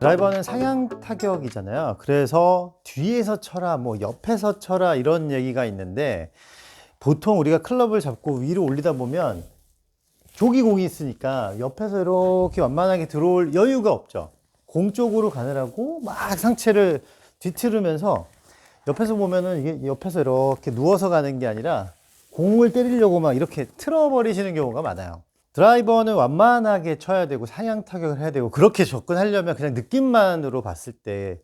드라이버는 상향 타격이잖아요. 그래서 뒤에서 쳐라, 뭐 옆에서 쳐라 이런 얘기가 있는데, 보통 우리가 클럽을 잡고 위로 올리다 보면 조기공이 있으니까 옆에서 이렇게 완만하게 들어올 여유가 없죠. 공 쪽으로 가느라고 막 상체를 뒤틀으면서, 옆에서 보면은 이게 옆에서 이렇게 누워서 가는 게 아니라 공을 때리려고 막 이렇게 틀어버리시는 경우가 많아요. 드라이버는 완만하게 쳐야 되고 상향 타격을 해야 되고, 그렇게 접근하려면 그냥 느낌만으로 봤을 때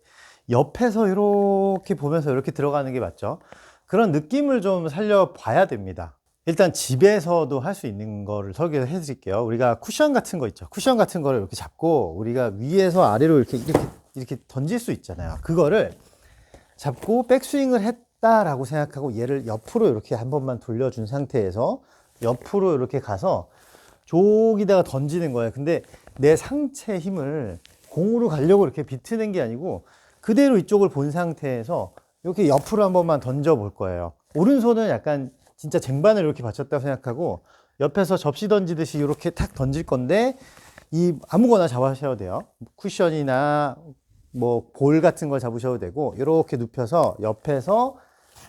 옆에서 이렇게 보면서 이렇게 들어가는 게 맞죠. 그런 느낌을 좀 살려봐야 됩니다. 일단 집에서도 할 수 있는 거를 설계를 해 드릴게요. 우리가 쿠션 같은 거 있죠. 쿠션 같은 거를 이렇게 잡고 우리가 위에서 아래로 이렇게 던질 수 있잖아요. 그거를 잡고 백스윙을 했다라고 생각하고 얘를 옆으로 이렇게 한 번만 돌려준 상태에서 옆으로 이렇게 가서 저기다가 던지는 거예요. 근데 내 상체 힘을 공으로 가려고 이렇게 비트는 게 아니고 그대로 이쪽을 본 상태에서 이렇게 옆으로 한 번만 던져 볼 거예요. 오른손은 약간 진짜 쟁반을 이렇게 받쳤다고 생각하고 옆에서 접시 던지듯이 이렇게 탁 던질 건데, 이 아무거나 잡으셔도 돼요. 쿠션이나 뭐 볼 같은 걸 잡으셔도 되고, 이렇게 눕혀서 옆에서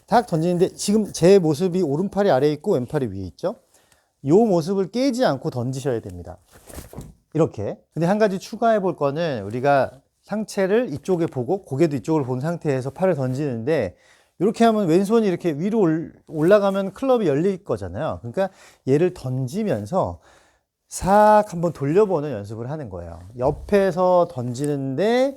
탁 던지는데, 지금 제 모습이 오른팔이 아래에 있고 왼팔이 위에 있죠. 이 모습을 깨지 않고 던지셔야 됩니다. 이렇게. 근데 한 가지 추가해 볼 거는, 우리가 상체를 이쪽에 보고 고개도 이쪽을 본 상태에서 팔을 던지는데, 이렇게 하면 왼손이 이렇게 위로 올라가면 클럽이 열릴 거잖아요. 그러니까 얘를 던지면서 싹 한번 돌려보는 연습을 하는 거예요. 옆에서 던지는데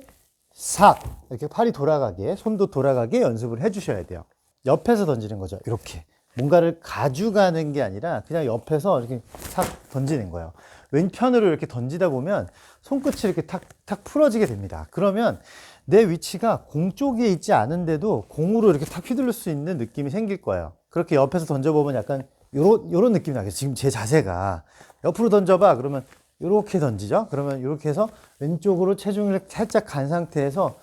싹 이렇게 팔이 돌아가게, 손도 돌아가게 연습을 해 주셔야 돼요. 옆에서 던지는 거죠. 이렇게 뭔가를 가져가는 게 아니라 그냥 옆에서 이렇게 탁 던지는 거예요. 왼편으로 이렇게 던지다 보면 손끝이 이렇게 탁탁 풀어지게 됩니다. 그러면 내 위치가 공 쪽에 있지 않은데도 공으로 이렇게 탁 휘둘릴 수 있는 느낌이 생길 거예요. 그렇게 옆에서 던져보면 약간 요런 느낌이 나겠죠. 지금 제 자세가 옆으로 던져봐 그러면 이렇게 던지죠. 그러면 이렇게 해서 왼쪽으로 체중을 살짝 간 상태에서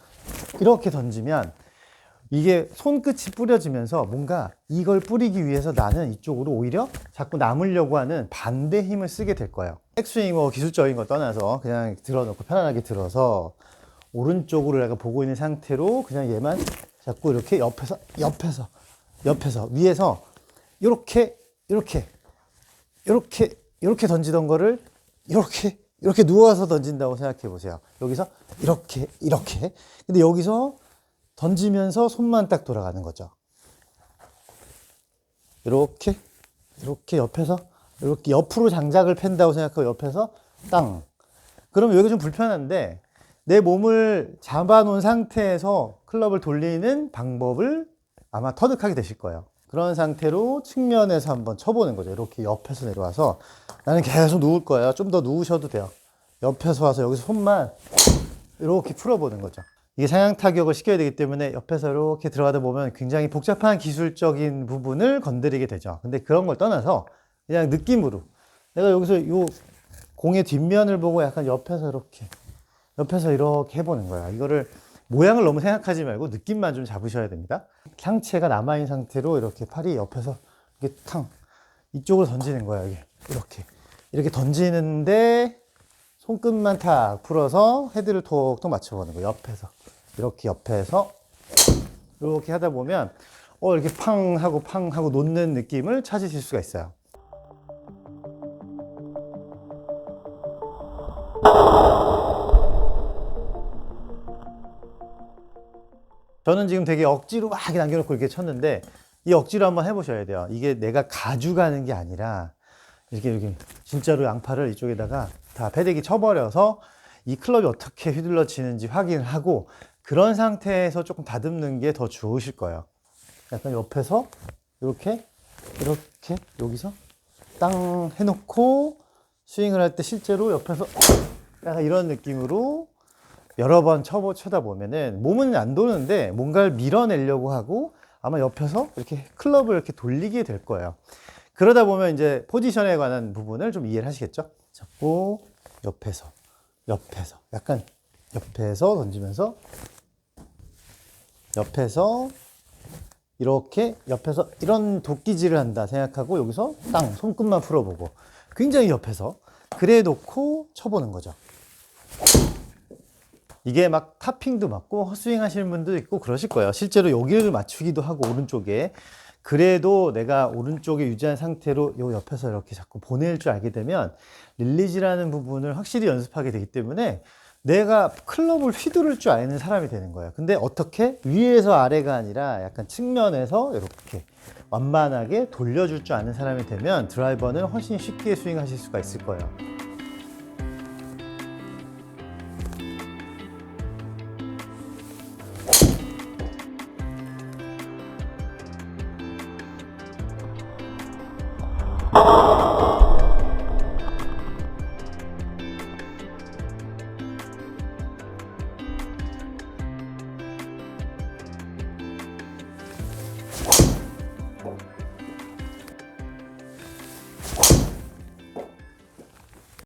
이렇게 던지면 이게 손끝이 뿌려지면서 뭔가 이걸 뿌리기 위해서 나는 이쪽으로 오히려 자꾸 남으려고 하는 반대 힘을 쓰게 될 거예요. 백스윙 뭐 기술적인 거 떠나서 그냥 들어놓고 편안하게 들어서 오른쪽으로 내가 보고 있는 상태로 그냥 얘만 자꾸 이렇게 옆에서 위에서 이렇게 던지던 거를 이렇게 누워서 던진다고 생각해 보세요. 여기서 이렇게 근데 여기서 던지면서 손만 딱 돌아가는 거죠. 이렇게 옆에서 이렇게 옆으로 장작을 팬다고 생각하고 옆에서 땅. 그러면 여기가 좀 불편한데, 내 몸을 잡아놓은 상태에서 클럽을 돌리는 방법을 아마 터득하게 되실 거예요. 그런 상태로 측면에서 한번 쳐보는 거죠. 이렇게 옆에서 내려와서 나는 계속 누울 거예요. 좀 더 누우셔도 돼요. 옆에서 와서 여기서 손만 이렇게 풀어보는 거죠. 이게 상향 타격을 시켜야 되기 때문에 옆에서 이렇게 들어가다 보면 굉장히 복잡한 기술적인 부분을 건드리게 되죠. 근데 그런 걸 떠나서 그냥 느낌으로 내가 여기서 이 공의 뒷면을 보고 약간 옆에서 이렇게 해보는 거야. 이거를 모양을 너무 생각하지 말고 느낌만 좀 잡으셔야 됩니다. 상체가 남아있는 상태로 이렇게 팔이 옆에서 이렇게 이쪽으로 던지는 거야. 이렇게 던지는데 손끝만 탁 풀어서 헤드를 톡톡 맞춰보는 거예요. 옆에서 이렇게 하다 보면 이렇게 팡 하고 놓는 느낌을 찾으실 수가 있어요. 저는 지금 되게 억지로 막 이렇게 남겨놓고 이렇게 쳤는데, 이 억지로 한번 해보셔야 돼요. 이게 내가 가져가는 게 아니라 이렇게 진짜로 양팔을 이쪽에다가 다 패대기 쳐버려서 이 클럽이 어떻게 휘둘러지는지 확인을 하고, 그런 상태에서 조금 다듬는 게 더 좋으실 거예요. 약간 옆에서 이렇게 여기서 땅 해놓고 스윙을 할 때 실제로 옆에서 약간 이런 느낌으로 여러 번 쳐다 보면은 몸은 안 도는데 뭔가를 밀어내려고 하고 아마 옆에서 이렇게 클럽을 이렇게 돌리게 될 거예요. 그러다 보면 이제 포지션에 관한 부분을 좀 이해를 하시겠죠? 잡고 옆에서 약간 옆에서 던지면서 옆에서 이런 도끼질을 한다 생각하고 여기서 땅 손끝만 풀어보고 굉장히 옆에서 그래 놓고 쳐보는 거죠. 이게 막 타핑도 맞고 헛스윙 하시는 분도 있고 그러실 거예요. 실제로 여기를 맞추기도 하고 오른쪽에. 그래도 내가 오른쪽에 유지한 상태로 요 옆에서 이렇게 자꾸 보낼 줄 알게 되면 릴리즈라는 부분을 확실히 연습하게 되기 때문에 내가 클럽을 휘두를 줄 아는 사람이 되는 거예요. 근데 어떻게? 위에서 아래가 아니라 약간 측면에서 이렇게 완만하게 돌려줄 줄 아는 사람이 되면 드라이버는 훨씬 쉽게 스윙하실 수가 있을 거예요.